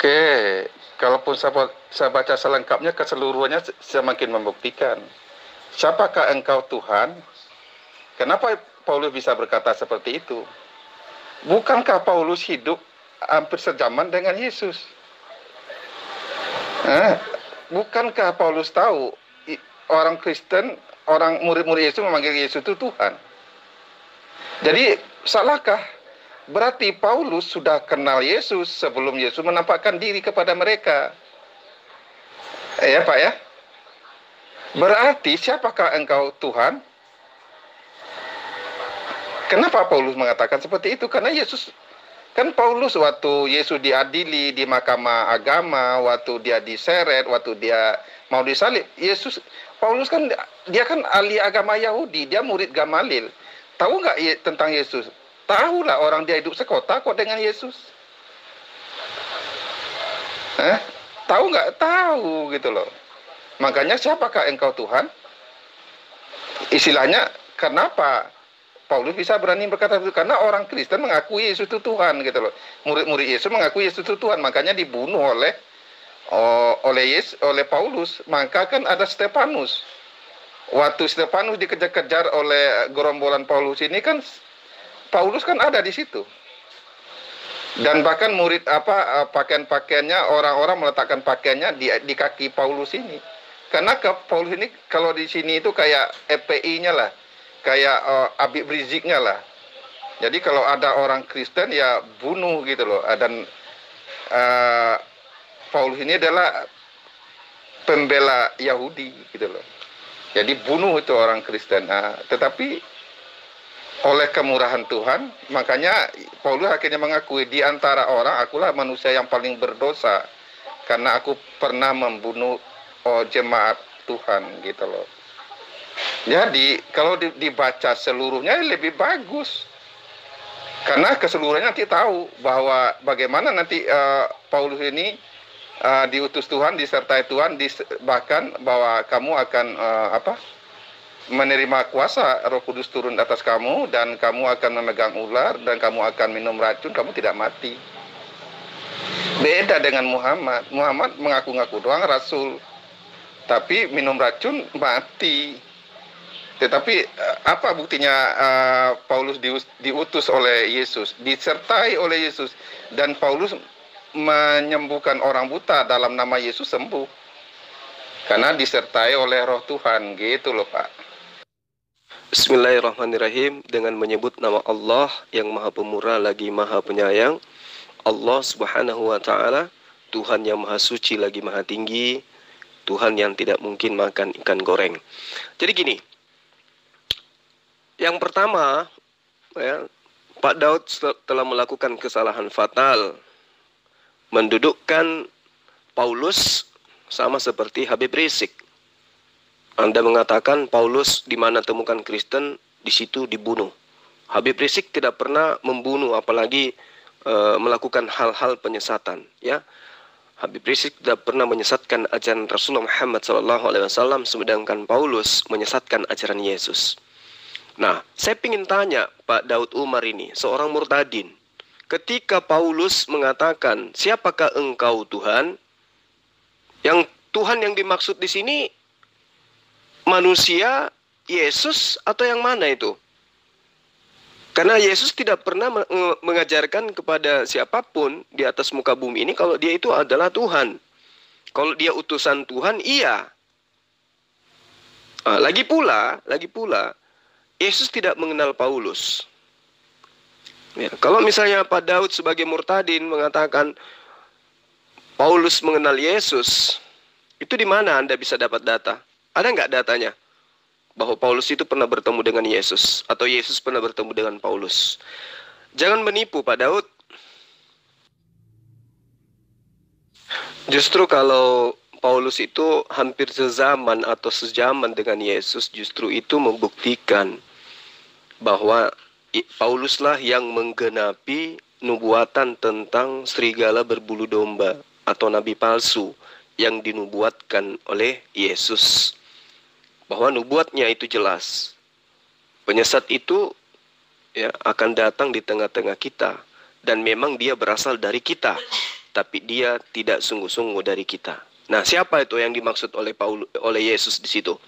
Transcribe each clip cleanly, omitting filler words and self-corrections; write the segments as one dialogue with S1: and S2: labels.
S1: Oke, kalaupun saya baca selengkapnya, keseluruhannya semakin membuktikan. Siapakah engkau Tuhan? Kenapa Paulus bisa berkata seperti itu? Bukankah Paulus hidup hampir sejaman dengan Yesus? Bukankah Paulus tahu orang Kristen, orang murid-murid Yesus memanggil Yesus itu Tuhan? Jadi salahkah? Berarti Paulus sudah kenal Yesus sebelum Yesus menampakkan diri kepada mereka. Ya Pak ya? Berarti siapakah engkau Tuhan? Kenapa Paulus mengatakan seperti itu? Karena Yesus, kan Paulus waktu Yesus diadili di mahkamah agama, waktu dia diseret, waktu dia mau disalib, Paulus kan dia kan ahli agama Yahudi, dia murid Gamalil. Tahu nggak tentang Yesus? Tahu lah, orang dia hidup sekota kok dengan Yesus. Tahu nggak? Tahu gitu loh. Makanya siapakah engkau Tuhan? Istilahnya, kenapa Paulus bisa berani berkata itu? Karena orang Kristen mengakui Yesus itu Tuhan gitu loh. Murid-murid Yesus mengakui Yesus itu Tuhan, makanya dibunuh oleh Paulus. Maka kan ada Stefanus. Waktu Stefanus dikejar-kejar oleh gerombolan Paulus ini kan, Paulus kan ada di situ. Dan bahkan murid pakaian-pakaiannya, orang-orang meletakkan pakaiannya di kaki Paulus ini. Karena Paulus ini kalau di sini itu kayak FPI-nya lah, kayak Habib Riziknya lah. Jadi kalau ada orang Kristen ya bunuh gitu loh. Dan Paulus ini adalah pembela Yahudi gitu loh. Jadi bunuh itu orang Kristen. Tetapi oleh kemurahan Tuhan, makanya Paulus akhirnya mengakui, di antara orang akulah manusia yang paling berdosa karena aku pernah membunuh jemaat Tuhan gitu loh. Jadi kalau dibaca seluruhnya lebih bagus, karena keseluruhannya nanti tahu bahwa bagaimana nanti Paulus ini diutus Tuhan, disertai Tuhan, bahkan bahwa kamu akan menerima kuasa, Roh Kudus turun atas kamu, dan kamu akan memegang ular, dan kamu akan minum racun, kamu tidak mati. Beda dengan Muhammad. Muhammad mengaku-ngaku doang rasul, tapi minum racun mati. Tetapi apa buktinya Paulus diutus oleh Yesus, disertai oleh Yesus, dan Paulus menyembuhkan orang buta dalam nama Yesus sembuh, karena disertai oleh Roh Tuhan gitu loh Pak.
S2: Bismillahirrahmanirrahim. Dengan menyebut nama Allah yang Maha Pemurah lagi Maha Penyayang, Allah Subhanahu wa Ta'ala, Tuhan yang Maha Suci lagi Maha Tinggi, Tuhan yang tidak mungkin makan ikan goreng. Jadi gini, yang pertama ya, Pak Daud telah melakukan kesalahan fatal, mendudukkan Paulus sama seperti Habib Rizik. Anda mengatakan Paulus di mana temukan Kristen, di situ dibunuh. Habib Rizik tidak pernah membunuh, apalagi melakukan hal-hal penyesatan. Ya, Habib Rizik tidak pernah menyesatkan ajaran Rasulullah Muhammad SAW, sedangkan Paulus menyesatkan ajaran Yesus. Nah, saya ingin tanya Pak Daud Umar ini, seorang murtadin. Ketika Paulus mengatakan, siapakah engkau Tuhan? Yang Tuhan yang dimaksud di sini manusia, Yesus, atau yang mana itu? Karena Yesus tidak pernah mengajarkan kepada siapapun di atas muka bumi ini kalau dia itu adalah Tuhan. Kalau dia utusan Tuhan, iya. Lagi pula, Yesus tidak mengenal Paulus. Ya, kalau misalnya Pak Daud sebagai murtadin mengatakan Paulus mengenal Yesus, itu di mana Anda bisa dapat data? Ada nggak datanya bahwa Paulus itu pernah bertemu dengan Yesus, atau Yesus pernah bertemu dengan Paulus? Jangan menipu Pak Daud. Justru kalau Paulus itu hampir sezaman atau sejaman dengan Yesus, justru itu membuktikan bahwa Pauluslah yang menggenapi nubuatan tentang serigala berbulu domba atau nabi palsu yang dinubuatkan oleh Yesus. Bahwa nubuatnya itu jelas. Penyesat itu ya akan datang di tengah-tengah kita, dan memang dia berasal dari kita. tapi dia tidak sungguh-sungguh dari kita. Nah, siapa itu yang dimaksud oleh Yesus di situ?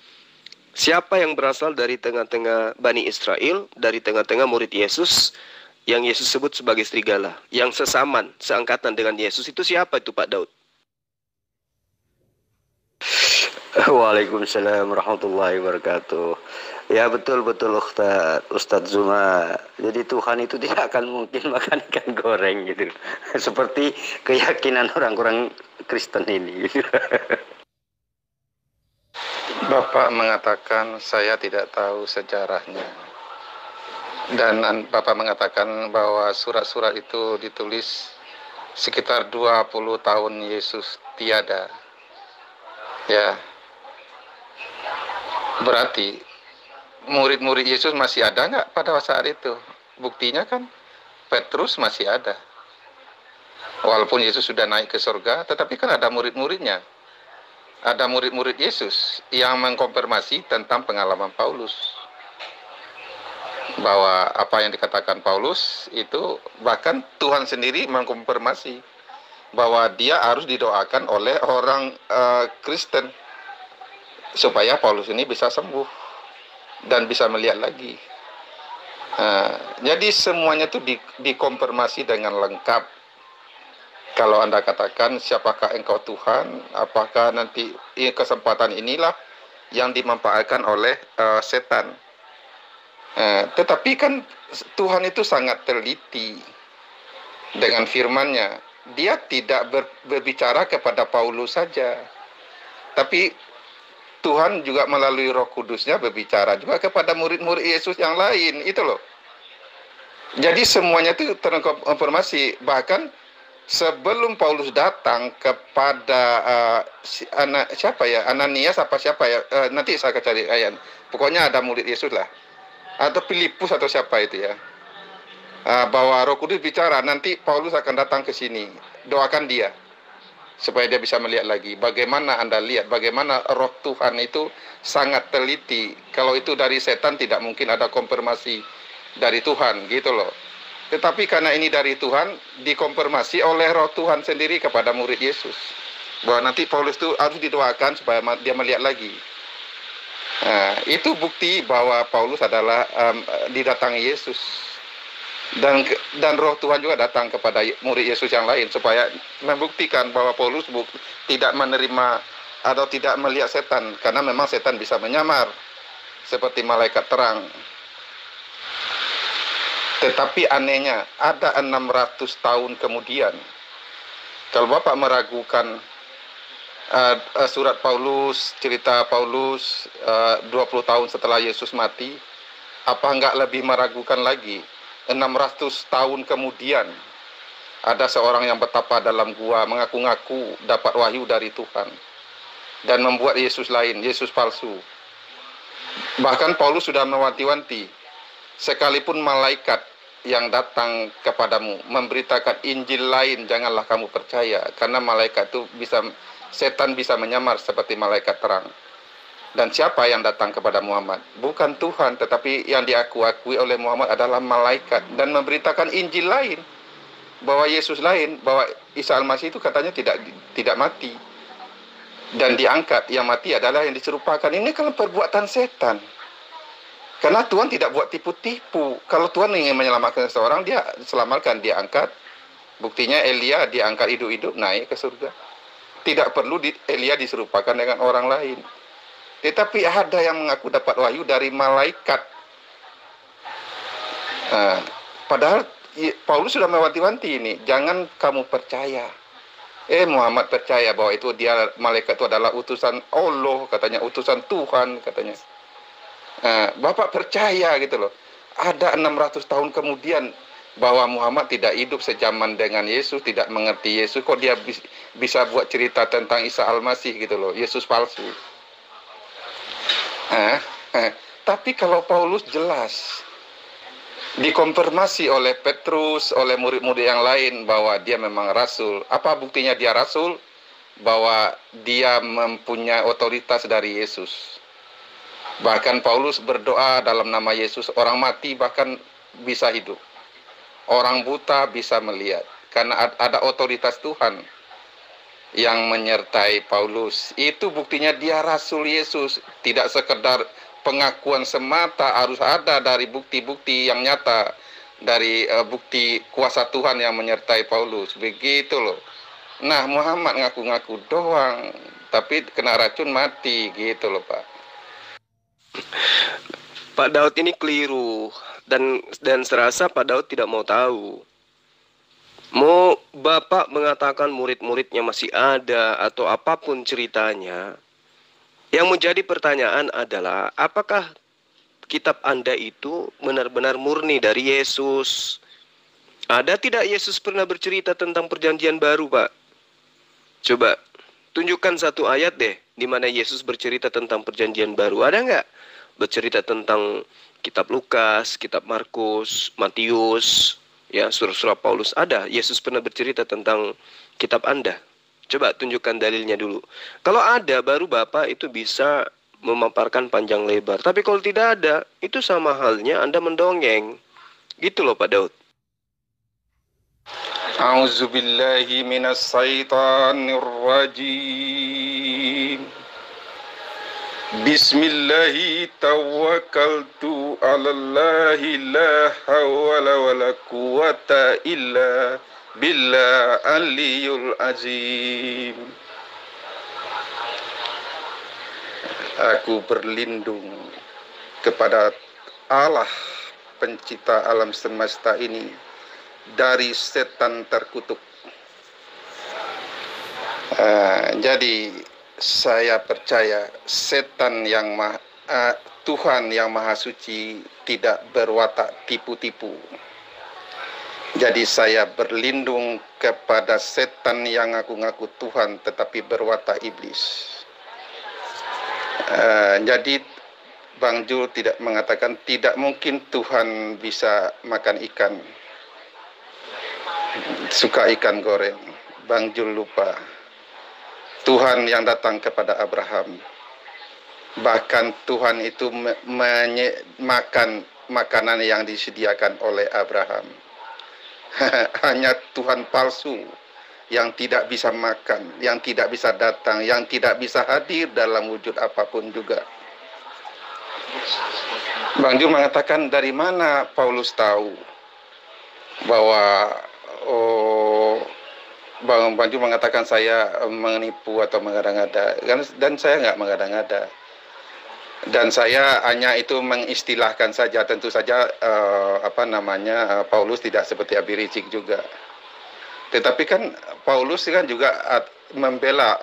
S2: Siapa yang berasal dari tengah-tengah Bani Israel, dari tengah-tengah murid Yesus, yang Yesus sebut sebagai serigala, yang sesaman, seangkatan dengan Yesus, itu siapa itu Pak Daud?
S3: Waalaikumsalam warahmatullahi wabarakatuh. Ya betul-betul Ustadz Zuma. Jadi Tuhan itu tidak akan mungkin makan ikan goreng gitu. Seperti keyakinan orang-orang Kristen ini.
S1: Bapak mengatakan saya tidak tahu sejarahnya. Dan Bapak mengatakan bahwa surat-surat itu ditulis sekitar 20 tahun Yesus tiada. Ya. Berarti murid-murid Yesus masih ada nggak pada saat itu? Buktinya kan Petrus masih ada. Walaupun Yesus sudah naik ke surga, tetapi kan ada murid-muridnya. Ada murid-murid Yesus yang mengkonfirmasi tentang pengalaman Paulus. Bahwa apa yang dikatakan Paulus itu bahkan Tuhan sendiri mengkonfirmasi bahwa dia harus didoakan oleh orang Kristen supaya Paulus ini bisa sembuh dan bisa melihat lagi. Jadi semuanya itu dikonfirmasi dengan lengkap. Kalau Anda katakan siapakah engkau Tuhan, apakah nanti kesempatan inilah yang dimanfaatkan oleh setan. Tetapi kan Tuhan itu sangat teliti dengan firman-Nya. Dia tidak berbicara kepada Paulus saja, tapi Tuhan juga melalui Roh Kudus-Nya berbicara juga kepada murid-murid Yesus yang lain, itu loh. Jadi semuanya itu terkonfirmasi. Bahkan sebelum Paulus datang kepada Ananias siapa ya? Nanti saya akan cari ayat. Pokoknya ada murid Yesus lah. Atau Filipus atau siapa itu ya. Bahwa Roh Kudus bicara, nanti Paulus akan datang ke sini. Doakan dia supaya dia bisa melihat lagi. Bagaimana Anda lihat, bagaimana roh Tuhan itu sangat teliti. Kalau itu dari setan tidak mungkin ada konfirmasi dari Tuhan, gitu loh. Tetapi karena ini dari Tuhan, dikonfirmasi oleh roh Tuhan sendiri kepada murid Yesus. Bahwa nanti Paulus itu harus didoakan supaya dia melihat lagi. Nah, itu bukti bahwa Paulus adalah didatangi Yesus. Dan roh Tuhan juga datang kepada murid Yesus yang lain supaya membuktikan bahwa Paulus tidak menerima atau tidak melihat setan, karena memang setan bisa menyamar seperti malaikat terang. Tetapi anehnya ada 600 tahun kemudian, kalau Bapak meragukan surat Paulus, cerita Paulus 20 tahun setelah Yesus mati, apa enggak lebih meragukan lagi? 600 tahun kemudian ada seorang yang betapa dalam gua mengaku-ngaku dapat wahyu dari Tuhan dan membuat Yesus lain, Yesus palsu. Bahkan Paulus sudah mewanti-wanti, sekalipun malaikat yang datang kepadamu memberitakan Injil lain, janganlah kamu percaya, karena malaikat itu setan bisa menyamar seperti malaikat terang. Dan siapa yang datang kepada Muhammad? Bukan Tuhan, tetapi yang diakui oleh Muhammad adalah malaikat dan memberitakan Injil lain, bahwa Yesus lain, bahwa Isa Al-Masih itu katanya tidak mati dan diangkat. Yang mati adalah yang diserupakan. Ini kan perbuatan setan. Karena Tuhan tidak buat tipu-tipu. Kalau Tuhan ingin menyelamatkan seseorang, dia selamatkan, dia angkat. Buktinya Elia diangkat hidup-hidup naik ke surga. Tidak perlu Elia diserupakan dengan orang lain. Tetapi ada yang mengaku dapat wahyu dari malaikat. Padahal Paulus sudah mewanti-wanti ini, jangan kamu percaya. Muhammad percaya bahwa itu dia, malaikat itu adalah utusan Allah, katanya utusan Tuhan, katanya. Bapak percaya gitu loh. Ada 600 tahun kemudian bahwa Muhammad tidak hidup sejaman dengan Yesus, tidak mengerti Yesus, kok dia bisa buat cerita tentang Isa Al-Masih gitu loh, Yesus palsu. Tapi kalau Paulus jelas dikonfirmasi oleh Petrus, oleh murid-murid yang lain bahwa dia memang rasul. Apa buktinya dia rasul? Bahwa dia mempunyai otoritas dari Yesus. Bahkan Paulus berdoa dalam nama Yesus, orang mati bahkan bisa hidup, orang buta bisa melihat. karena ada otoritas Tuhan yang menyertai Paulus. Itu buktinya dia Rasul Yesus. Tidak sekedar pengakuan semata, harus ada dari bukti-bukti yang nyata, dari bukti kuasa Tuhan yang menyertai Paulus. Begitu loh. Nah, Muhammad ngaku-ngaku doang, tapi kena racun mati, gitu loh Pak.
S2: Pak Daud ini keliru, dan serasa Pak Daud tidak mau tahu. Mau Bapak mengatakan murid-muridnya masih ada atau apapun ceritanya, yang menjadi pertanyaan adalah apakah kitab Anda itu benar-benar murni dari Yesus? Ada tidak Yesus pernah bercerita tentang perjanjian baru, Pak? Coba tunjukkan satu ayat deh di mana Yesus bercerita tentang perjanjian baru. Ada nggak? Bercerita tentang kitab Lukas, kitab Markus, Matius, ya, surah-surah Paulus. Ada, Yesus pernah bercerita tentang kitab Anda. Coba tunjukkan dalilnya dulu. Kalau ada, baru Bapak itu bisa memaparkan panjang lebar. Tapi kalau tidak ada, itu sama halnya Anda mendongeng. Gitu loh Pak Daud.
S1: A'udzubillahi minasyaitonirrajim. Bismillahi tawakkaltu 'alallahi la hawla wala quwata illa billah aliyul azim. Aku berlindung kepada Allah pencipta alam semesta ini dari setan terkutuk. Jadi saya percaya setan yang Tuhan yang Maha Suci tidak berwatak tipu-tipu. Jadi saya berlindung kepada setan yang ngaku-ngaku Tuhan tetapi berwatak iblis. Jadi Bang Jul tidak mengatakan tidak mungkin Tuhan bisa makan ikan. Suka ikan goreng. Bang Jul lupa. Tuhan yang datang kepada Abraham. Bahkan Tuhan itu makan makanan yang disediakan oleh Abraham. Hanya Tuhan palsu yang tidak bisa makan, yang tidak bisa datang, yang tidak bisa hadir dalam wujud apapun juga. Bang Jul mengatakan dari mana Paulus tahu bahwa Bang Jul mengatakan saya menipu atau mengada-ngada, dan saya nggak mengada-ngada, dan saya hanya itu mengistilahkan saja. Tentu saja Paulus tidak seperti Habib Rizik juga, tetapi kan Paulus kan juga membela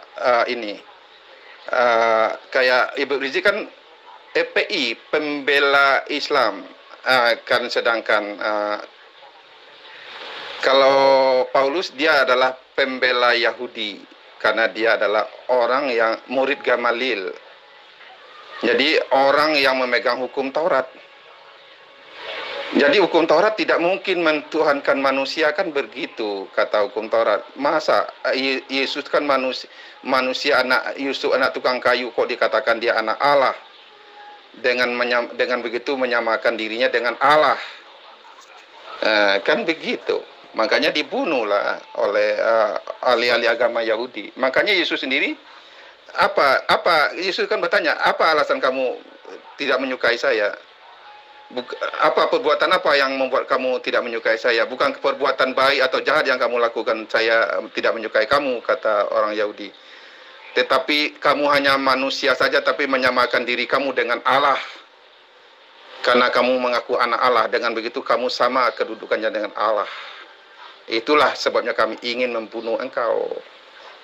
S1: kayak Habib Rizik kan EPI, pembela Islam, kan sedangkan kalau Paulus dia adalah pembela Yahudi karena dia adalah orang yang murid Gamaliel. Jadi orang yang memegang hukum Taurat. Jadi hukum Taurat tidak mungkin mentuhankan manusia, kan begitu kata hukum Taurat. Masa Yesus kan manusia anak Yusuf, anak tukang kayu, kok dikatakan dia anak Allah? Dengan begitu menyamakan dirinya dengan Allah. Kan begitu. Makanya dibunuhlah oleh ahli-ahli agama Yahudi. Makanya Yesus sendiri Yesus kan bertanya, apa alasan kamu tidak menyukai saya? Apa perbuatan apa yang membuat kamu tidak menyukai saya? Bukan perbuatan baik atau jahat yang kamu lakukan saya tidak menyukai kamu, kata orang Yahudi. Tetapi kamu hanya manusia saja tapi menyamakan diri kamu dengan Allah. Karena kamu mengaku anak Allah, dengan begitu kamu sama kedudukannya dengan Allah. Itulah sebabnya kami ingin membunuh engkau,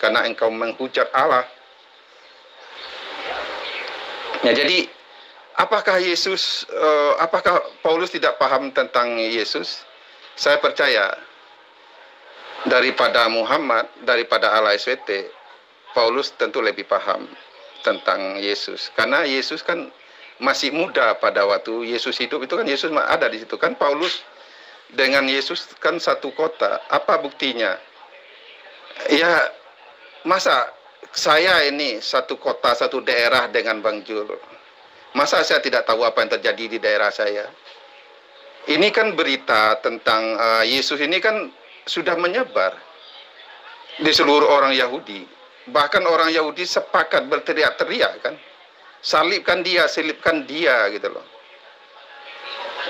S1: karena engkau menghujat Allah. Ya, jadi apakah Paulus tidak paham tentang Yesus? Saya percaya daripada Muhammad, daripada Al-SWT, Paulus tentu lebih paham tentang Yesus. Karena Yesus kan masih muda pada waktu Yesus hidup, itu kan Yesus ada di situ. Kan Paulus dengan Yesus kan satu kota. Apa buktinya? Ya, masa saya ini satu kota, satu daerah dengan Bang Jul. Masa saya tidak tahu apa yang terjadi di daerah saya? Ini kan berita tentang Yesus ini kan sudah menyebar di seluruh orang Yahudi. Bahkan orang Yahudi sepakat berteriak-teriak kan, salibkan dia, selipkan dia gitu loh.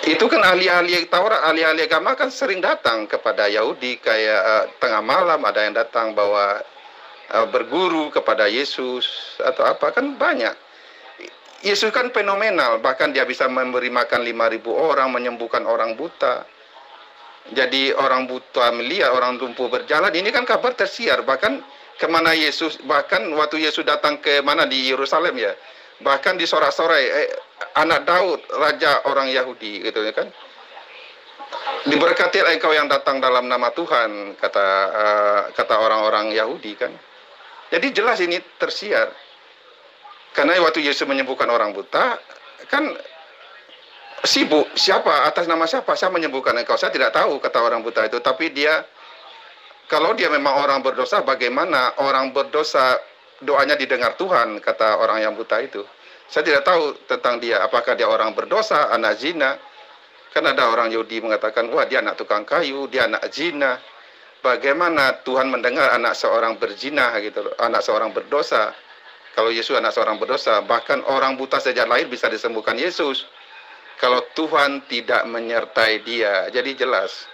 S1: Itu kan ahli-ahli Taurat, ahli-ahli agama kan sering datang kepada Yahudi kayak tengah malam ada yang datang bawa berguru kepada Yesus atau apa, kan banyak. Yesus kan fenomenal, bahkan dia bisa memberi makan 5.000 orang, menyembuhkan orang buta. Jadi orang buta melihat, orang lumpuh berjalan. Ini kan kabar tersiar, bahkan kemana Yesus, bahkan waktu Yesus datang ke mana di Yerusalem ya, bahkan disorak-sorai anak Daud, raja orang Yahudi gitu kan. Diberkatilah engkau yang datang dalam nama Tuhan, kata orang-orang Yahudi kan. Jadi jelas ini tersiar. Karena waktu Yesus menyembuhkan orang buta, kan sibuk, siapa, atas nama siapa saya menyembuhkan engkau, saya tidak tahu, kata orang buta itu. Tapi dia, kalau dia memang orang berdosa, bagaimana orang berdosa doanya didengar Tuhan, kata orang yang buta itu. Saya tidak tahu tentang dia, apakah dia orang berdosa, anak zina. Kan ada orang Yahudi mengatakan, wah dia anak tukang kayu, dia anak zina. Bagaimana Tuhan mendengar anak seorang berzina gitu loh, anak seorang berdosa. Kalau Yesus anak seorang berdosa, bahkan orang buta sejak lahir bisa disembuhkan Yesus. Kalau Tuhan tidak menyertai dia, jadi jelas.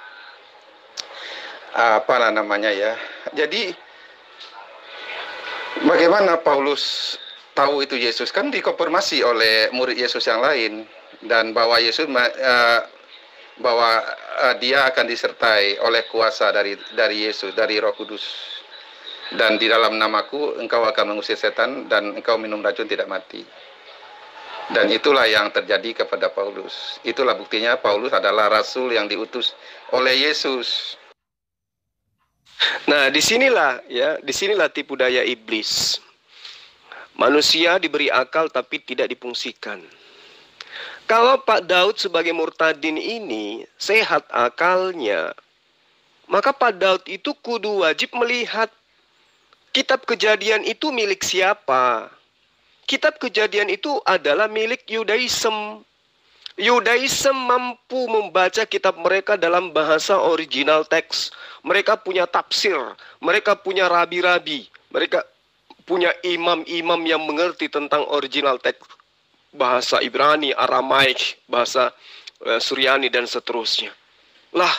S1: Apa namanya ya? Jadi bagaimana Paulus tahu itu Yesus? Kan dikonfirmasi oleh murid Yesus yang lain, dan bahwa Yesus bahwa dia akan disertai oleh kuasa dari Yesus, dari Roh Kudus. Dan di dalam namaku engkau akan mengusir setan dan engkau minum racun tidak mati. Dan itulah yang terjadi kepada Paulus. Itulah buktinya Paulus adalah rasul yang diutus oleh Yesus.
S2: Nah, disinilah tipu daya iblis. Manusia diberi akal tapi tidak difungsikan. Kalau Pak Daud sebagai murtadin ini sehat akalnya, maka Pak Daud itu kudu wajib melihat kitab Kejadian itu milik siapa. Kitab Kejadian itu adalah milik Yudaism. Yudaism mampu membaca kitab mereka dalam bahasa original teks. Mereka punya tafsir, mereka punya rabi-rabi, mereka punya imam-imam yang mengerti tentang original teks. Bahasa Ibrani, Aramaik, bahasa Suryani, dan seterusnya. Lah,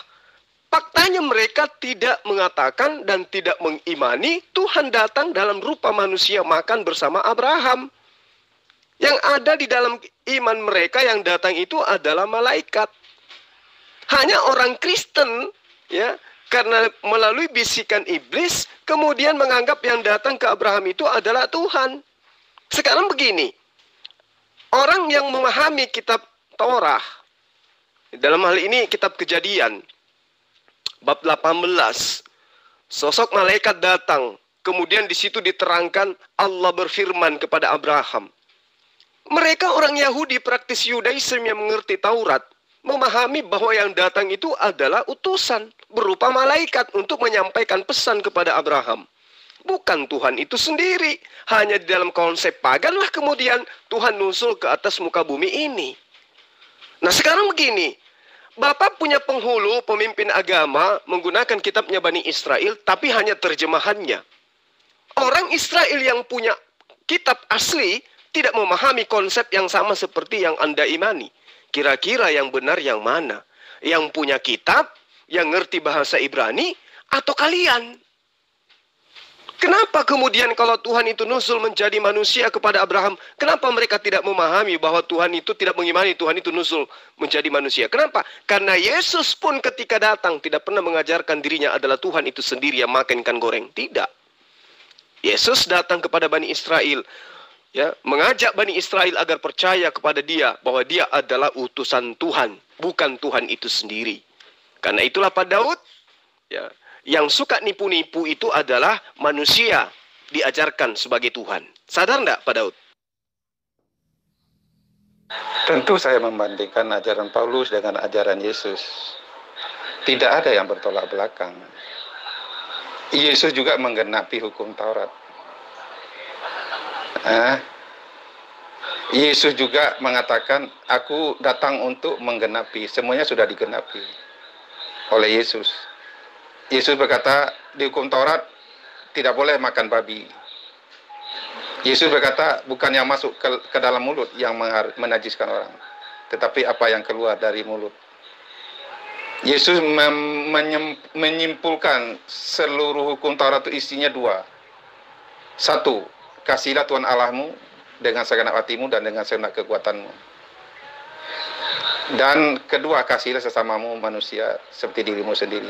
S2: faktanya mereka tidak mengatakan dan tidak mengimani Tuhan datang dalam rupa manusia makan bersama Abraham. Yang ada di dalam iman mereka yang datang itu adalah malaikat. Hanya orang Kristen, ya, karena melalui bisikan iblis, kemudian menganggap yang datang ke Abraham itu adalah Tuhan. Sekarang begini, orang yang memahami kitab Torah, dalam hal ini kitab Kejadian, bab 18, sosok malaikat datang, kemudian di situ diterangkan Allah berfirman kepada Abraham. Mereka orang Yahudi praktis Yudaism yang mengerti Taurat, memahami bahwa yang datang itu adalah utusan berupa malaikat untuk menyampaikan pesan kepada Abraham. Bukan Tuhan itu sendiri. Hanya di dalam konsep paganlah kemudian Tuhan nusul ke atas muka bumi ini. Nah sekarang begini, Bapak punya penghulu, pemimpin agama, menggunakan kitabnya Bani Israel, tapi hanya terjemahannya. Orang Israel yang punya kitab asli tidak memahami konsep yang sama seperti yang Anda imani. Kira-kira yang benar yang mana? Yang punya kitab, yang ngerti bahasa Ibrani, atau kalian? Kenapa kemudian kalau Tuhan itu nusul menjadi manusia kepada Abraham, kenapa mereka tidak memahami bahwa Tuhan itu tidak mengimani Tuhan itu nusul menjadi manusia? Kenapa? Karena Yesus pun ketika datang tidak pernah mengajarkan dirinya adalah Tuhan itu sendiri yang makan ikan goreng. Tidak. Yesus datang kepada Bani Israel, ya, mengajak Bani Israel agar percaya kepada dia bahwa dia adalah utusan Tuhan, bukan Tuhan itu sendiri. Karena itulah Pak Daud, ya, yang suka nipu-nipu itu adalah manusia diajarkan sebagai Tuhan. Sadar enggak Pak Daud?
S1: Tentu saya membandingkan ajaran Paulus dengan ajaran Yesus. Tidak ada yang bertolak belakang. Yesus juga menggenapi hukum Taurat. Yesus juga mengatakan, aku datang untuk menggenapi. Semuanya sudah digenapi oleh Yesus. Yesus berkata di hukum Taurat tidak boleh makan babi. Yesus berkata bukan yang masuk ke dalam mulut yang menajiskan orang, tetapi apa yang keluar dari mulut. Yesus menyimpulkan seluruh hukum Taurat itu isinya dua. Satu, kasihlah Tuhan Allahmu dengan segenap hatimu dan dengan segenap kekuatanmu. Dan kedua, kasihlah sesamamu manusia seperti dirimu sendiri.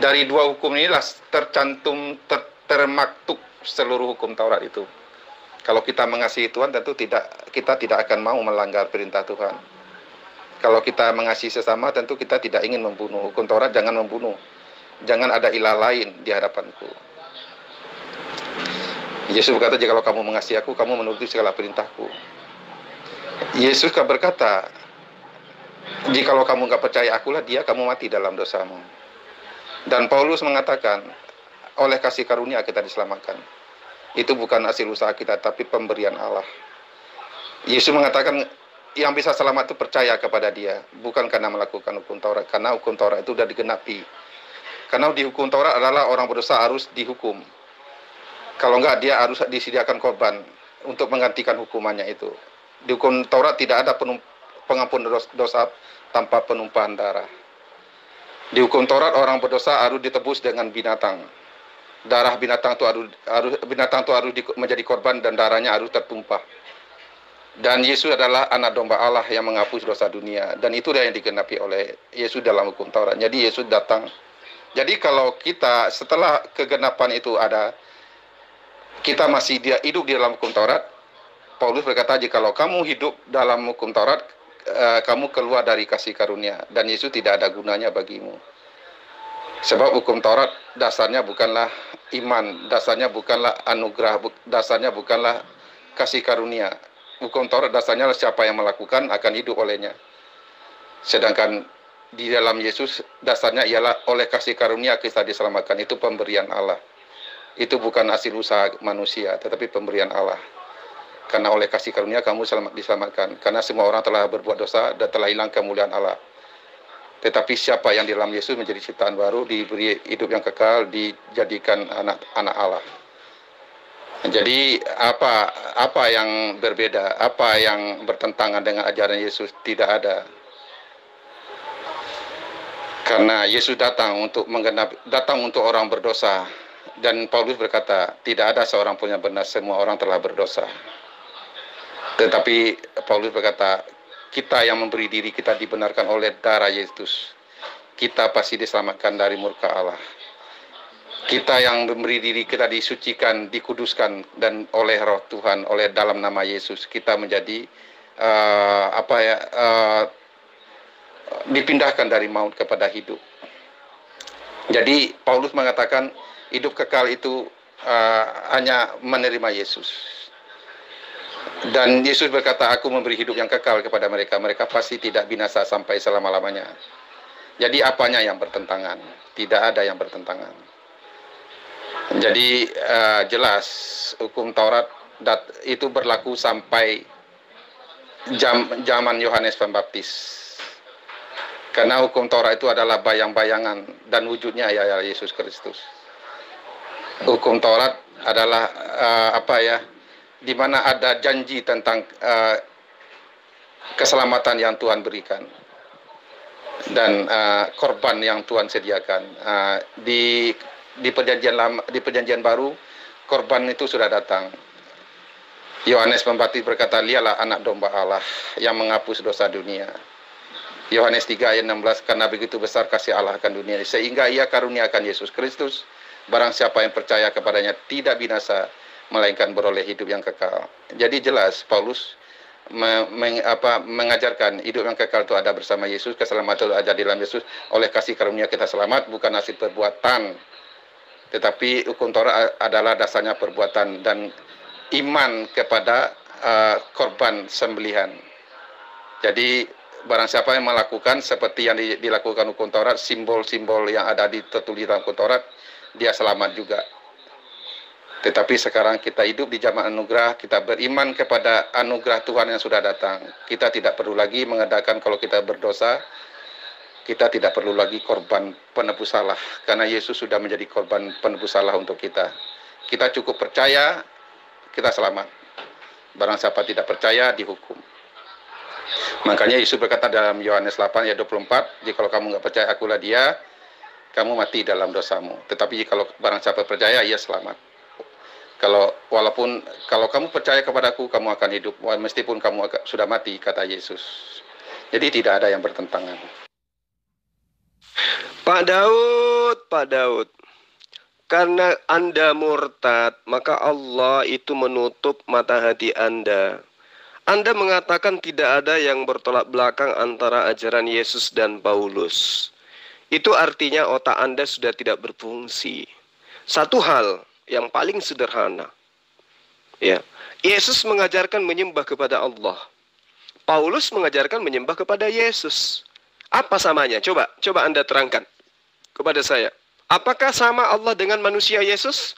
S1: Dari dua hukum inilah tercantum, termaktub seluruh hukum Taurat itu. Kalau kita mengasihi Tuhan, tentu kita tidak akan mau melanggar perintah Tuhan. Kalau kita mengasihi sesama, tentu kita tidak ingin membunuh. Hukum Taurat, jangan membunuh. Jangan ada ilah lain di hadapanku. Yesus berkata, jikalau kamu mengasihi aku, kamu menuruti segala perintahku. Yesus berkata, jikalau kamu nggak percaya akulah dia, kamu mati dalam dosamu. Dan Paulus mengatakan, oleh kasih karunia kita diselamatkan. Itu bukan hasil usaha kita, tapi pemberian Allah. Yesus mengatakan, yang bisa selamat itu percaya kepada dia, bukan karena melakukan hukum Taurat, karena hukum Taurat itu sudah digenapi. Karena di hukum Taurat adalah orang berdosa harus dihukum. Kalau enggak, dia harus disediakan korban untuk menggantikan hukumannya itu. Di hukum Taurat tidak ada pengampun dosa tanpa penumpahan darah. Di hukum Taurat orang berdosa harus ditebus dengan binatang. Darah binatang itu harus menjadi korban dan darahnya harus tertumpah. Dan Yesus adalah anak domba Allah yang menghapus dosa dunia. Dan itulah yang digenapi oleh Yesus dalam hukum Taurat. Jadi Yesus datang. Jadi kalau kita setelah kegenapan itu ada, kita masih hidup di dalam hukum Taurat. Paulus berkata, jikalau kamu hidup dalam hukum Taurat, kamu keluar dari kasih karunia. Dan Yesus tidak ada gunanya bagimu. Sebab hukum Taurat dasarnya bukanlah iman, dasarnya bukanlah anugerah, dasarnya bukanlah kasih karunia. Hukum Taurat dasarnya siapa yang melakukan akan hidup olehnya. Sedangkan di dalam Yesus dasarnya ialah oleh kasih karunia kita diselamatkan. Itu pemberian Allah. Itu bukan hasil usaha manusia, tetapi pemberian Allah. Karena oleh kasih karunia kamu diselamatkan. Karena semua orang telah berbuat dosa dan telah hilang kemuliaan Allah. Tetapi siapa yang di dalam Yesus menjadi ciptaan baru, diberi hidup yang kekal, dijadikan anak-anak Allah. Jadi apa yang berbeda, apa yang bertentangan dengan ajaran Yesus? Tidak ada. Karena Yesus datang untuk orang berdosa. Dan Paulus berkata, tidak ada seorang pun yang benar, semua orang telah berdosa. Tetapi Paulus berkata, kita yang memberi diri kita dibenarkan oleh darah Yesus. Kita pasti diselamatkan dari murka Allah. Kita yang memberi diri kita disucikan, dikuduskan dan oleh Roh Tuhan, oleh dalam nama Yesus kita menjadi dipindahkan dari maut kepada hidup. Jadi Paulus mengatakan hidup kekal itu hanya menerima Yesus. Dan Yesus berkata, aku memberi hidup yang kekal kepada mereka. Mereka pasti tidak binasa sampai selama-lamanya. Jadi apanya yang bertentangan? Tidak ada yang bertentangan. Jadi jelas hukum Taurat itu berlaku sampai zaman Yohanes Pembaptis. Karena hukum Taurat itu adalah bayang-bayangan dan wujudnya ialah Yesus Kristus. Hukum Taurat adalah di mana ada janji tentang keselamatan yang Tuhan berikan dan korban yang Tuhan sediakan. Di perjanjian lama, di perjanjian baru, korban itu sudah datang. Yohanes Pembaptis berkata, lihatlah anak domba Allah yang menghapus dosa dunia. Yohanes 3 ayat 16, karena begitu besar kasih Allah akan dunia sehingga ia karuniakan Yesus Kristus. Barang siapa yang percaya kepadanya tidak binasa, melainkan beroleh hidup yang kekal. Jadi jelas Paulus mengajarkan hidup yang kekal itu ada bersama Yesus, keselamatan itu ada di dalam Yesus. Oleh kasih karunia kita selamat, bukan hasil perbuatan. Tetapi hukum Taurat adalah dasarnya perbuatan dan iman kepada korban sembelihan. Jadi barang siapa yang melakukan seperti yang dilakukan hukum Taurat, simbol-simbol yang ada tertulis dalam hukum Taurat, dia selamat juga. Tetapi sekarang kita hidup di zaman anugerah, kita beriman kepada anugerah Tuhan yang sudah datang. Kita tidak perlu lagi mengadakan kalau kita berdosa, Kita tidak perlu lagi korban penebus salah, karena Yesus sudah menjadi korban penebus salah untuk kita. Kita cukup percaya, kita selamat. Barang siapa tidak percaya, dihukum. Makanya Yesus berkata dalam Yohanes 8 ayat 24, jika kamu nggak percaya akulah dia, kamu mati dalam dosamu. Tetapi kalau barang siapa percaya, ia selamat. Kalau kamu percaya kepadaku, kamu akan hidup, meskipun kamu sudah mati, kata Yesus. Jadi tidak ada yang bertentangan.
S2: Pak Daud, karena Anda murtad, maka Allah itu menutup mata hati Anda. Anda mengatakan tidak ada yang bertolak belakang antara ajaran Yesus dan Paulus. Itu artinya otak Anda sudah tidak berfungsi. Satu hal yang paling sederhana. Ya, Yesus mengajarkan menyembah kepada Allah. Paulus mengajarkan menyembah kepada Yesus. Apa samanya? Coba Anda terangkan kepada saya. Apakah sama Allah dengan manusia Yesus?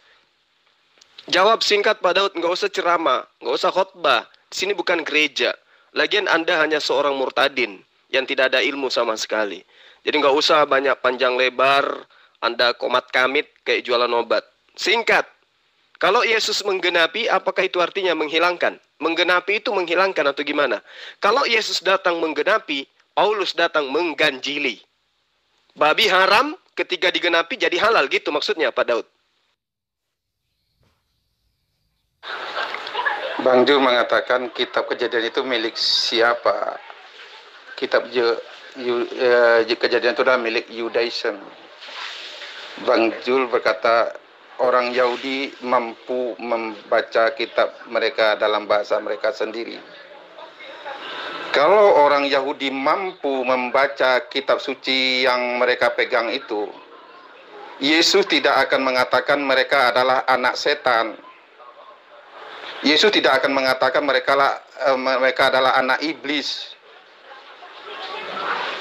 S2: Jawab singkat Pak Daud, nggak usah ceramah, nggak usah khotbah. Di sini bukan gereja. Lagian Anda hanya seorang murtadin yang tidak ada ilmu sama sekali. Jadi nggak usah banyak panjang lebar, Anda komat kamit kayak jualan obat. Singkat. Kalau Yesus menggenapi, apakah itu artinya menghilangkan? Menggenapi itu menghilangkan atau gimana? Kalau Yesus datang menggenapi, Paulus datang mengganjili. Babi haram ketika digenapi jadi halal, gitu maksudnya Pak Daud.
S1: Bang Jul mengatakan kitab Kejadian itu milik siapa? Kitab Kejadian itu adalah milik Judaism. Bang Jul berkata orang Yahudi mampu membaca kitab mereka dalam bahasa mereka sendiri. Kalau orang Yahudi mampu membaca kitab suci yang mereka pegang itu, Yesus tidak akan mengatakan mereka adalah anak setan. Yesus tidak akan mengatakan mereka adalah anak iblis.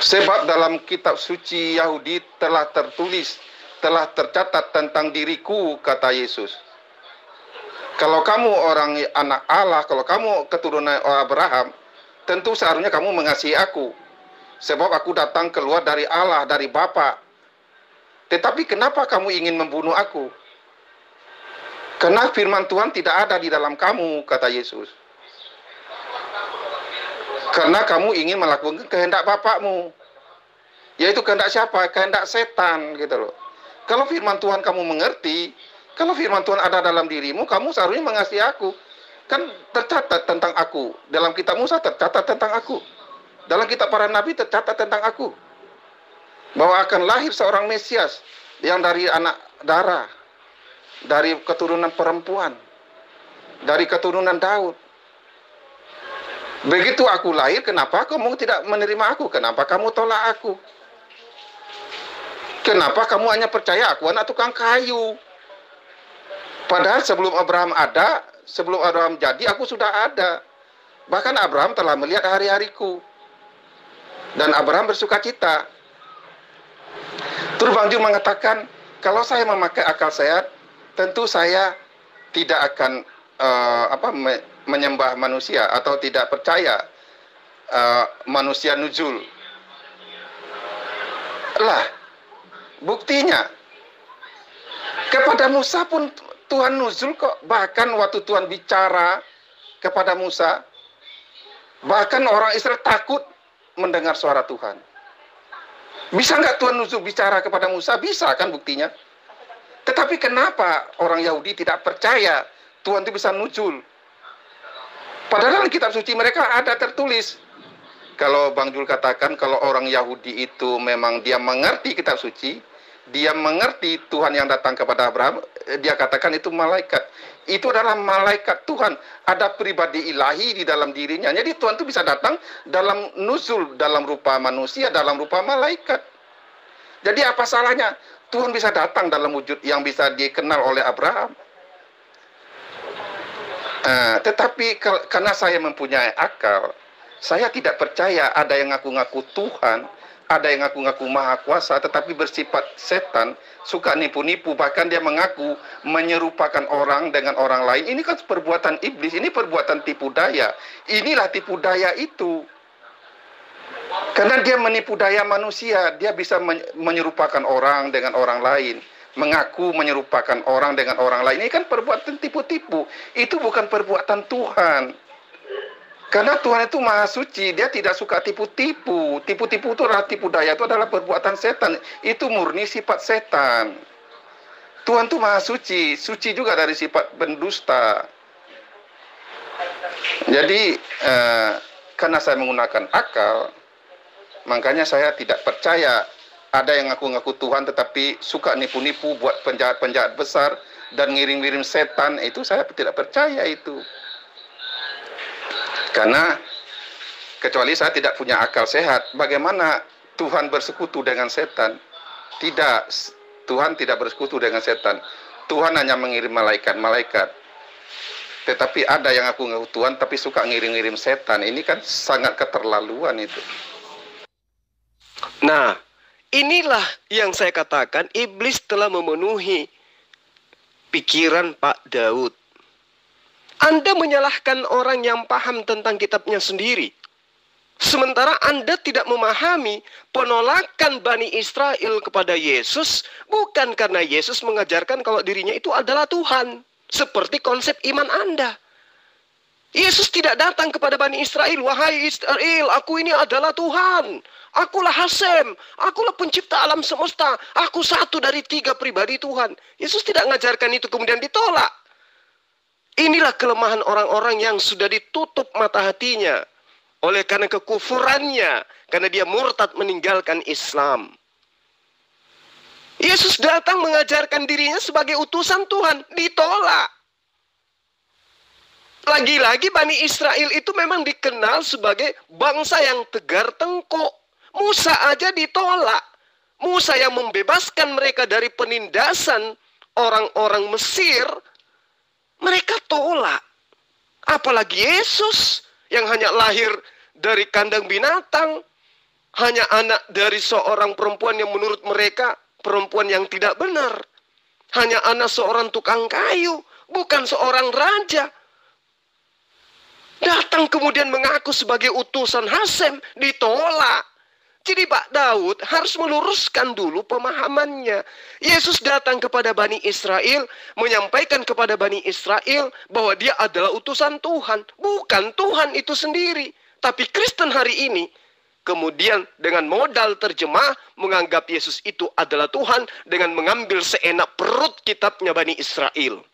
S1: Sebab dalam kitab suci Yahudi telah tertulis, telah tercatat tentang diriku, kata Yesus. Kalau kamu orang anak Allah, kalau kamu keturunan Abraham, tentu seharusnya kamu mengasihi aku. Sebab aku datang keluar dari Allah, dari Bapa. Tetapi kenapa kamu ingin membunuh aku? Karena firman Tuhan tidak ada di dalam kamu, kata Yesus. Karena kamu ingin melakukan kehendak Bapakmu. Yaitu kehendak siapa? Kehendak setan, gitu loh. Kalau firman Tuhan kamu mengerti, kalau firman Tuhan ada dalam dirimu, kamu seharusnya mengasihi aku. Kan tercatat tentang aku. Dalam kitab Musa tercatat tentang aku. Dalam kitab para nabi tercatat tentang aku. Bahwa akan lahir seorang Mesias yang dari anak darah. Dari keturunan perempuan. Dari keturunan Daud. Begitu aku lahir, kenapa kamu tidak menerima aku? Kenapa kamu tolak aku? Kenapa kamu hanya percaya aku anak tukang kayu? Padahal sebelum Abraham ada, sebelum Abraham jadi, aku sudah ada. Bahkan Abraham telah melihat hari-hariku. Dan Abraham bersuka cita. Terus Bang Jul mengatakan, kalau saya memakai akal sehat, tentu saya tidak akan menyembah manusia atau tidak percaya manusia nuzul. Lah, buktinya kepada Musa pun Tuhan nuzul kok. Bahkan waktu Tuhan bicara kepada Musa, bahkan orang Israel takut mendengar suara Tuhan. Bisa nggak Tuhan nuzul bicara kepada Musa? Bisa kan buktinya. Tetapi kenapa orang Yahudi tidak percaya Tuhan itu bisa nuzul? Padahal dalam kitab suci mereka ada tertulis. Kalau Bang Jul katakan kalau orang Yahudi itu memang dia mengerti kitab suci, dia mengerti Tuhan yang datang kepada Abraham, dia katakan itu malaikat. Itu adalah malaikat Tuhan. Ada pribadi ilahi di dalam dirinya. Jadi Tuhan itu bisa datang dalam nuzul, dalam rupa manusia, dalam rupa malaikat. Jadi apa salahnya Tuhan bisa datang dalam wujud yang bisa dikenal oleh Abraham? Tetapi karena saya mempunyai akal, saya tidak percaya ada yang ngaku-ngaku Tuhan, ada yang ngaku-ngaku maha kuasa, tetapi bersifat setan, suka nipu-nipu, bahkan dia mengaku menyerupakan orang dengan orang lain. Ini kan perbuatan iblis, ini perbuatan tipu daya. Inilah tipu daya itu. Karena dia menipu daya manusia, dia bisa menyerupakan orang dengan orang lain, mengaku menyerupakan orang dengan orang lain. Ini kan perbuatan tipu-tipu. Itu bukan perbuatan Tuhan. Karena Tuhan itu maha suci, dia tidak suka tipu-tipu. Tipu-tipu itu adalah tipu daya, itu adalah perbuatan setan. Itu murni sifat setan. Tuhan itu maha suci, suci juga dari sifat pendusta. Jadi, karena saya menggunakan akal, makanya saya tidak percaya ada yang ngaku-ngaku Tuhan tetapi suka nipu-nipu buat penjahat-penjahat besar dan ngirim-ngirim setan. Itu saya tidak percaya itu. Karena kecuali saya tidak punya akal sehat, bagaimana Tuhan bersekutu dengan setan? Tidak, Tuhan tidak bersekutu dengan setan. Tuhan hanya mengirim malaikat-malaikat. Tetapi ada yang ngaku-ngaku Tuhan tapi suka ngirim-ngirim setan. Ini kan sangat keterlaluan itu.
S2: Nah, inilah yang saya katakan, iblis telah memenuhi pikiran Pak Daud. Anda menyalahkan orang yang paham tentang kitabnya sendiri. Sementara Anda tidak memahami penolakan Bani Israel kepada Yesus bukan karena Yesus mengajarkan kalau dirinya itu adalah Tuhan. Seperti konsep iman Anda. Yesus tidak datang kepada Bani Israel, wahai Israel, aku ini adalah Tuhan. Akulah Hasem, akulah pencipta alam semesta. Aku satu dari 3 pribadi Tuhan. Yesus tidak mengajarkan itu kemudian ditolak. Inilah kelemahan orang-orang yang sudah ditutup mata hatinya. Oleh karena kekufurannya. Karena dia murtad meninggalkan Islam. Yesus datang mengajarkan dirinya sebagai utusan Tuhan. Ditolak. Lagi-lagi Bani Israel itu memang dikenal sebagai bangsa yang tegar tengkuk. Musa aja ditolak. Musa yang membebaskan mereka dari penindasan orang-orang Mesir, mereka tolak. Apalagi Yesus yang hanya lahir dari kandang binatang, hanya anak dari seorang perempuan yang menurut mereka perempuan yang tidak benar. Hanya anak seorang tukang kayu, bukan seorang raja. Datang kemudian mengaku sebagai utusan Hasem, ditolak. Jadi Pak Daud harus meluruskan dulu pemahamannya. Yesus datang kepada Bani Israel, menyampaikan kepada Bani Israel bahwa dia adalah utusan Tuhan. Bukan Tuhan itu sendiri. Tapi Kristen hari ini, kemudian dengan modal terjemah, menganggap Yesus itu adalah Tuhan dengan mengambil seenak perut kitabnya Bani Israel.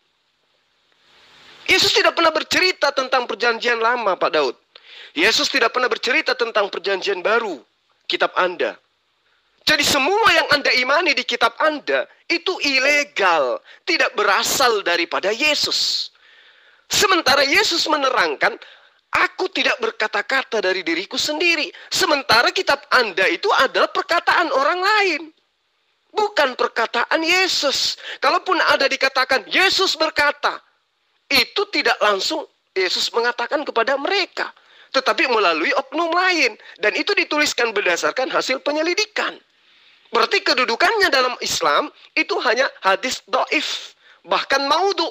S2: Yesus tidak pernah bercerita tentang perjanjian lama, Pak Daud. Yesus tidak pernah bercerita tentang perjanjian baru, kitab Anda. Jadi semua yang Anda imani di kitab Anda, itu ilegal. Tidak berasal daripada Yesus. Sementara Yesus menerangkan, aku tidak berkata-kata dari diriku sendiri. Sementara kitab Anda itu adalah perkataan orang lain. Bukan perkataan Yesus. Kalaupun ada dikatakan, Yesus berkata, itu tidak langsung Yesus mengatakan kepada mereka, tetapi melalui oknum lain. Dan itu dituliskan berdasarkan hasil penyelidikan. Berarti kedudukannya dalam Islam itu hanya hadis dhaif, bahkan maudhu.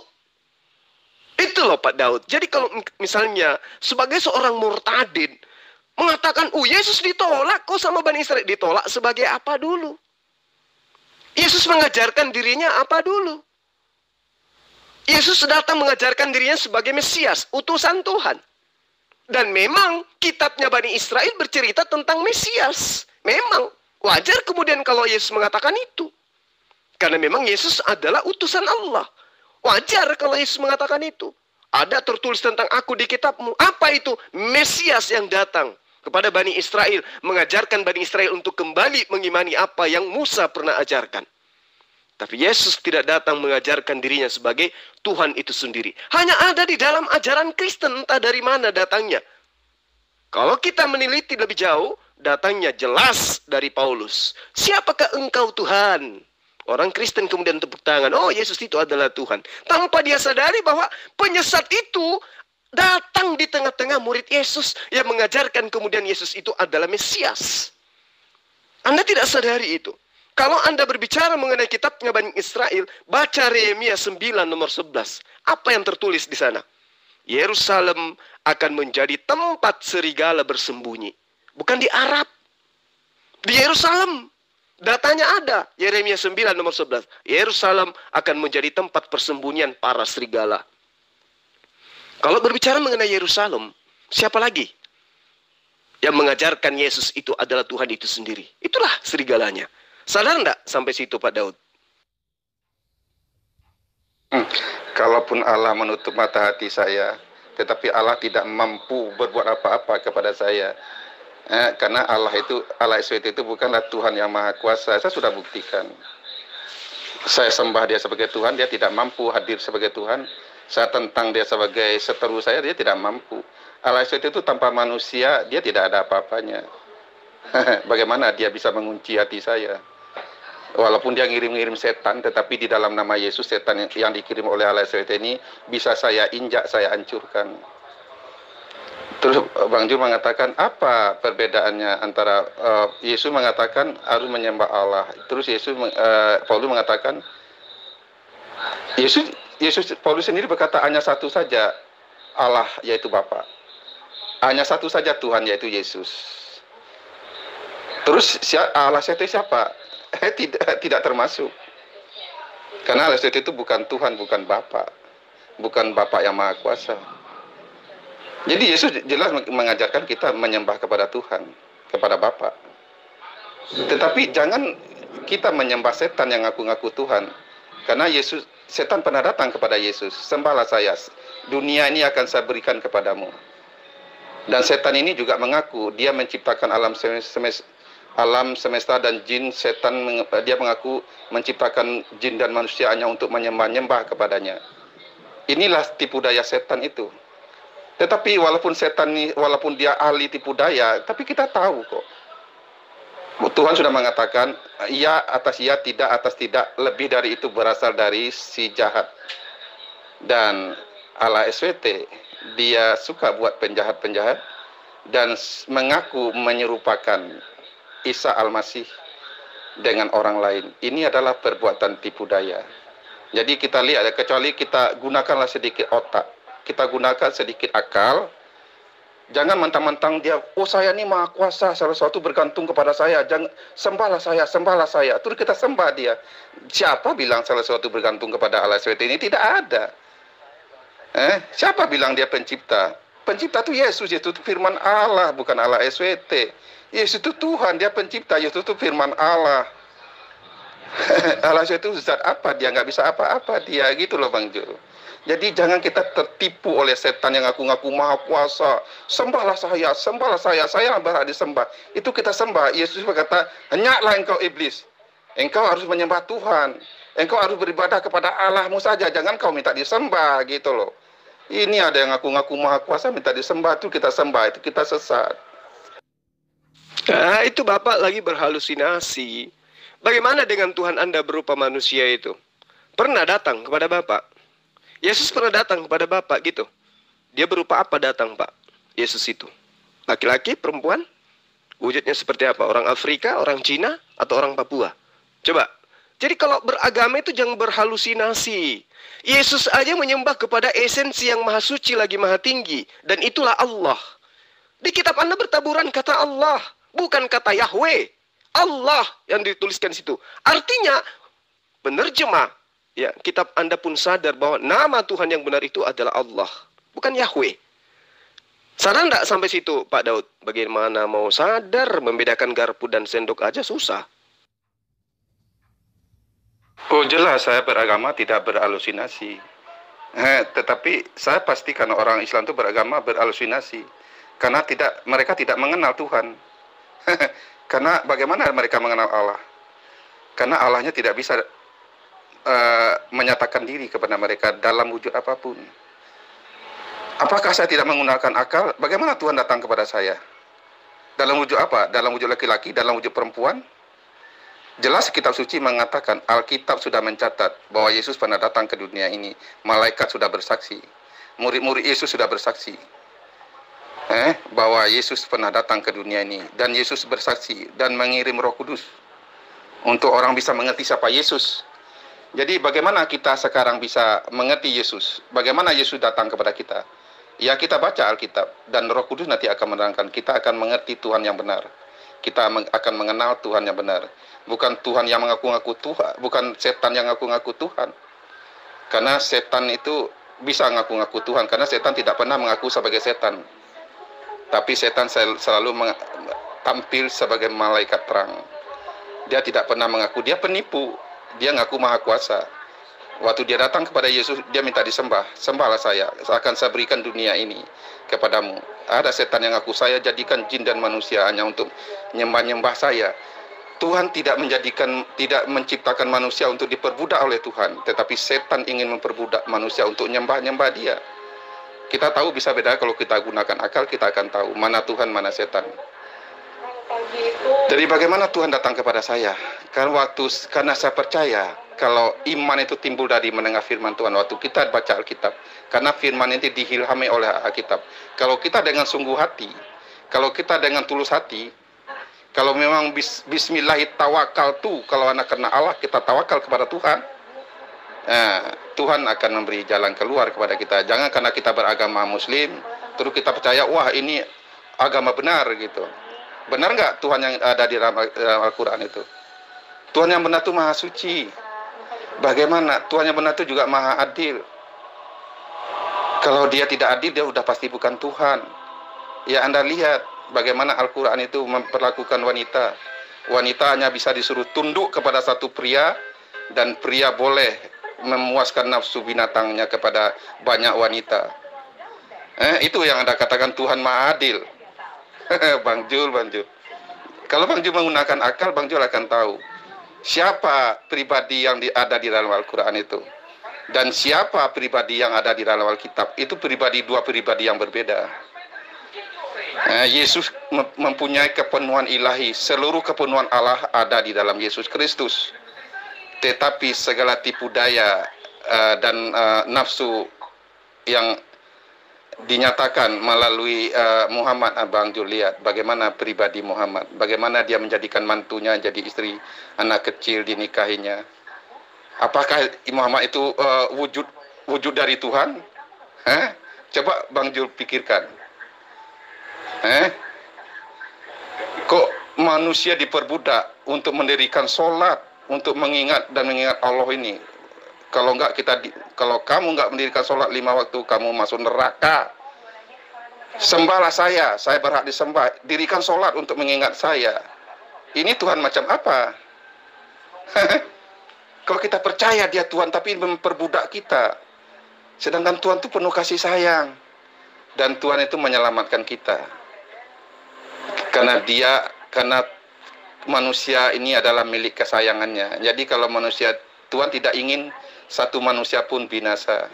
S2: Itu loh Pak Daud. Jadi kalau misalnya sebagai seorang murtadin mengatakan, Yesus ditolak kok sama Bani Israel. Ditolak sebagai apa dulu? Yesus mengajarkan dirinya apa dulu? Yesus datang mengajarkan dirinya sebagai Mesias, utusan Tuhan. Dan memang kitabnya Bani Israel bercerita tentang Mesias. Memang wajar kemudian kalau Yesus mengatakan itu. Karena memang Yesus adalah utusan Allah. Wajar kalau Yesus mengatakan itu. Ada tertulis tentang aku di kitabmu. Apa itu? Mesias yang datang kepada Bani Israel. Mengajarkan Bani Israel untuk kembali mengimani apa yang Musa pernah ajarkan. Tapi Yesus tidak datang mengajarkan dirinya sebagai Tuhan itu sendiri. Hanya ada di dalam ajaran Kristen, entah dari mana datangnya. Kalau kita meneliti lebih jauh, datangnya jelas dari Paulus. Siapakah engkau Tuhan? Orang Kristen kemudian tepuk tangan. Oh, Yesus itu adalah Tuhan. Tanpa dia sadari bahwa penyesat itu datang di tengah-tengah murid Yesus yang mengajarkan kemudian Yesus itu adalah Mesias. Anda tidak sadari itu. Kalau Anda berbicara mengenai kitabnya Bani Israel, baca Yeremia 9 nomor 11. Apa yang tertulis di sana? Yerusalem akan menjadi tempat serigala bersembunyi. Bukan di Arab. Di Yerusalem, datanya ada. Yeremia 9 nomor 11. Yerusalem akan menjadi tempat persembunyian para serigala. Kalau berbicara mengenai Yerusalem, siapa lagi yang mengajarkan Yesus itu adalah Tuhan itu sendiri? Itulah serigalanya. Sadar enggak sampai situ Pak Daud?
S1: Kalaupun Allah menutup mata hati saya, tetapi Allah tidak mampu berbuat apa-apa kepada saya. Karena Allah SWT itu bukanlah Tuhan yang Maha Kuasa. Saya sudah buktikan. Saya sembah dia sebagai Tuhan, dia tidak mampu hadir sebagai Tuhan. Saya tentang dia sebagai seteru saya, dia tidak mampu. Allah SWT itu tanpa manusia, dia tidak ada apa-apanya. Bagaimana dia bisa mengunci hati saya? Walaupun dia ngirim-ngirim setan, tetapi di dalam nama Yesus, setan yang dikirim oleh Allah SWT ini bisa saya injak, saya hancurkan. Terus Bang Jul mengatakan, apa perbedaannya antara Yesus mengatakan harus menyembah Allah. Terus Paulus mengatakan, Paulus sendiri berkata hanya satu saja Allah, yaitu Bapa. Hanya satu saja Tuhan, yaitu Yesus. Terus Allah itu siapa? Tidak termasuk. Karena Allah itu bukan Tuhan, bukan Bapa. Bukan Bapa yang Maha Kuasa. Jadi Yesus jelas mengajarkan kita menyembah kepada Tuhan, kepada Bapa. Tetapi jangan kita menyembah setan yang ngaku-ngaku Tuhan. Karena setan pernah datang kepada Yesus, sembahlah saya, dunia ini akan saya berikan kepadamu. Dan setan ini juga mengaku dia menciptakan alam semesta dan jin. Dia mengaku menciptakan jin dan manusia hanya untuk menyembah kepadanya. Inilah tipu daya setan itu. Tetapi walaupun dia ahli tipu daya, tapi kita tahu kok. Tuhan sudah mengatakan, ya atas ya, tidak atas tidak, lebih dari itu berasal dari si jahat. Dan Allah SWT, dia suka buat penjahat-penjahat dan mengaku menyerupakan Isa Al-Masih dengan orang lain. Ini adalah perbuatan tipu daya. Jadi kita lihat, kecuali kita gunakanlah sedikit otak, kita gunakan sedikit akal. Jangan mentang-mentang dia, saya ini Maha Kuasa, salah satu bergantung kepada saya, jangan sembahlah saya. Terus kita sembah dia. Siapa bilang salah satu bergantung kepada Allah SWT ini? Tidak ada. Siapa bilang dia pencipta? Pencipta itu Yesus itu firman Allah, bukan Allah SWT. Yesus itu Tuhan, dia pencipta. Yesus itu firman Allah. Allah SWT itu zat apa? Dia nggak bisa apa-apa dia, gitu loh Bang Jul. Jadi jangan kita tertipu oleh setan yang ngaku-ngaku Maha Kuasa. Sembahlah saya yang berhak disembah. Itu kita sembah. Yesus berkata, henyaklah engkau iblis. Engkau harus menyembah Tuhan. Engkau harus beribadah kepada Allahmu saja. Jangan kau minta disembah, gitu loh. Ini ada yang ngaku-ngaku Maha Kuasa minta disembah, itu kita sembah, itu kita sesat.
S2: Nah, itu Bapak lagi berhalusinasi. Bagaimana dengan Tuhan Anda berupa manusia itu? Pernah datang kepada Bapak? Yesus pernah datang kepada Bapak gitu. Dia berupa apa datang Pak? Yesus itu. Laki-laki, perempuan? Wujudnya seperti apa? Orang Afrika, orang Cina, atau orang Papua? Coba. Jadi kalau beragama itu jangan berhalusinasi. Yesus aja menyembah kepada esensi yang maha suci lagi maha tinggi. Dan itulah Allah. Di kitab Anda bertaburan kata Allah. Bukan kata Yahweh. Allah yang dituliskan situ. Artinya, penerjemah. Ya, kitab Anda pun sadar bahwa nama Tuhan yang benar itu adalah Allah, bukan Yahweh. Sadar enggak sampai situ, Pak Daud? Bagaimana mau sadar membedakan garpu dan sendok aja susah.
S1: Oh jelas, saya beragama tidak berhalusinasi. Tetapi saya pastikan orang Islam itu beragama berhalusinasi. Karena mereka tidak mengenal Tuhan. Karena bagaimana mereka mengenal Allah? Karena Allahnya tidak bisa menyatakan diri kepada mereka dalam wujud apapun. Apakah saya tidak menggunakan akal? Bagaimana Tuhan datang kepada saya? Dalam wujud apa? Dalam wujud laki-laki? Dalam wujud perempuan? Jelas kitab suci mengatakan, Alkitab sudah mencatat bahwa Yesus pernah datang ke dunia ini. Malaikat sudah bersaksi. Murid-murid Yesus sudah bersaksi. Bahwa Yesus pernah datang ke dunia ini. Dan Yesus bersaksi dan mengirim Roh Kudus untuk orang bisa mengerti siapa Yesus. Jadi bagaimana kita sekarang bisa mengerti Yesus? Bagaimana Yesus datang kepada kita? Ya kita baca Alkitab dan Roh Kudus nanti akan menerangkan, kita akan mengerti Tuhan yang benar. kita akan mengenal Tuhan yang benar. Bukan Tuhan yang mengaku-ngaku Tuhan, bukan setan yang ngaku-ngaku Tuhan. Karena setan itu bisa ngaku-ngaku Tuhan, karena setan tidak pernah mengaku sebagai setan. Tapi setan selalu tampil sebagai malaikat terang. Dia tidak pernah mengaku, dia penipu. Dia ngaku maha kuasa. Waktu dia datang kepada Yesus, dia minta disembah. Sembahlah saya, akan saya berikan dunia ini kepadamu. Ada setan yang ngaku, saya jadikan jin dan manusia hanya untuk nyembah-nyembah saya. Tuhan tidak menciptakan manusia untuk diperbudak oleh Tuhan, tetapi setan ingin memperbudak manusia untuk nyembah-nyembah dia. Kita tahu, bisa beda kalau kita gunakan akal, kita akan tahu mana Tuhan, mana setan. Jadi bagaimana Tuhan datang kepada saya? Karena saya percaya kalau iman itu timbul dari mendengar firman Tuhan. Waktu kita baca Alkitab, karena firman itu dihilhami oleh Alkitab. Kalau kita dengan sungguh hati, kalau kita dengan tulus hati, kalau memang bismillahi tawakkaltu, kalau anak karena Allah kita tawakal kepada Tuhan, Tuhan akan memberi jalan keluar kepada kita. Jangan karena kita beragama Muslim, terus kita percaya, wah ini agama benar gitu. Benar nggak Tuhan yang ada di dalam Al-Quran itu? Tuhan yang benar itu maha suci. Bagaimana? Tuhan yang benar itu juga maha adil. Kalau dia tidak adil, dia udah pasti bukan Tuhan. Ya Anda lihat bagaimana Al-Quran itu memperlakukan wanita. Wanita hanya bisa disuruh tunduk kepada satu pria, dan pria boleh memuaskan nafsu binatangnya kepada banyak wanita. Itu yang Anda katakan Tuhan maha adil. Bang Jul. Kalau Bang Jul menggunakan akal, Bang Jul akan tahu siapa pribadi yang ada di dalam Al-Quran itu. Dan siapa pribadi yang ada di dalam Alkitab. Itu dua pribadi yang berbeda. Yesus mempunyai kepenuhan ilahi. Seluruh kepenuhan Allah ada di dalam Yesus Kristus. Tetapi segala tipu daya dan nafsu yang dinyatakan melalui Muhammad. Abang Jul lihat bagaimana pribadi Muhammad. Bagaimana dia menjadikan mantunya jadi istri anak kecil dinikahinya. Apakah Muhammad itu wujud dari Tuhan? Coba Bang Jul pikirkan. Kok manusia diperbudak untuk mendirikan sholat, untuk mengingat Allah ini? Kalau kamu nggak mendirikan sholat 5 waktu, kamu masuk neraka. Sembahlah saya berhak disembah. Dirikan sholat untuk mengingat saya. Ini Tuhan macam apa? Kalau kita percaya dia Tuhan, tapi memperbudak kita. Sedangkan Tuhan itu penuh kasih sayang. Dan Tuhan itu menyelamatkan kita. Karena manusia ini adalah milik kesayangannya. Jadi kalau Tuhan tidak ingin satu manusia pun binasa.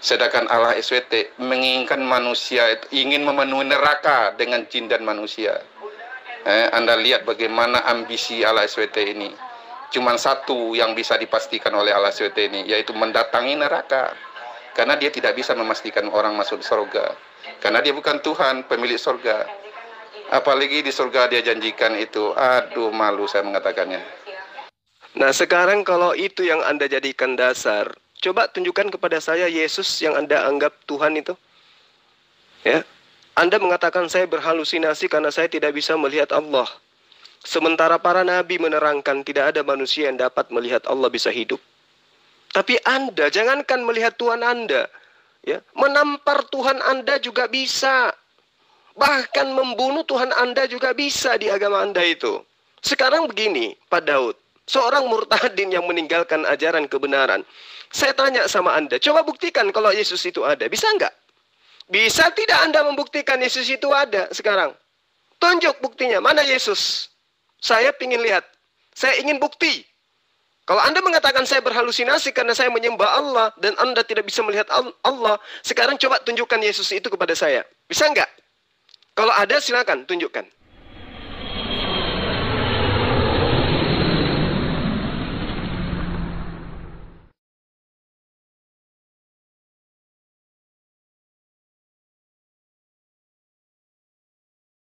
S1: Sedangkan Allah SWT menginginkan manusia itu ingin memenuhi neraka dengan jin dan manusia. Anda lihat bagaimana ambisi Allah SWT ini. Cuman satu yang bisa dipastikan oleh Allah SWT ini, yaitu mendatangi neraka. Karena dia tidak bisa memastikan orang masuk surga. Karena dia bukan Tuhan, pemilik surga. Apalagi di surga dia janjikan itu. Aduh, malu saya mengatakannya.
S2: Nah, sekarang kalau itu yang Anda jadikan dasar, coba tunjukkan kepada saya Yesus yang Anda anggap Tuhan itu. Ya. Anda mengatakan saya berhalusinasi karena saya tidak bisa melihat Allah. Sementara para nabi menerangkan tidak ada manusia yang dapat melihat Allah bisa hidup. Tapi Anda jangankan melihat Tuhan Anda, ya, menampar Tuhan Anda juga bisa. Bahkan membunuh Tuhan Anda juga bisa di agama Anda itu. Sekarang begini, Pak Daud, seorang murtadin yang meninggalkan ajaran kebenaran. Saya tanya sama Anda, coba buktikan kalau Yesus itu ada. Bisa nggak? Bisa tidak Anda membuktikan Yesus itu ada sekarang? Tunjuk buktinya, mana Yesus? Saya ingin lihat, saya ingin bukti. Kalau Anda mengatakan saya berhalusinasi karena saya menyembah Allah dan Anda tidak bisa melihat Allah, sekarang coba tunjukkan Yesus itu kepada saya. Bisa nggak? Kalau ada silakan tunjukkan.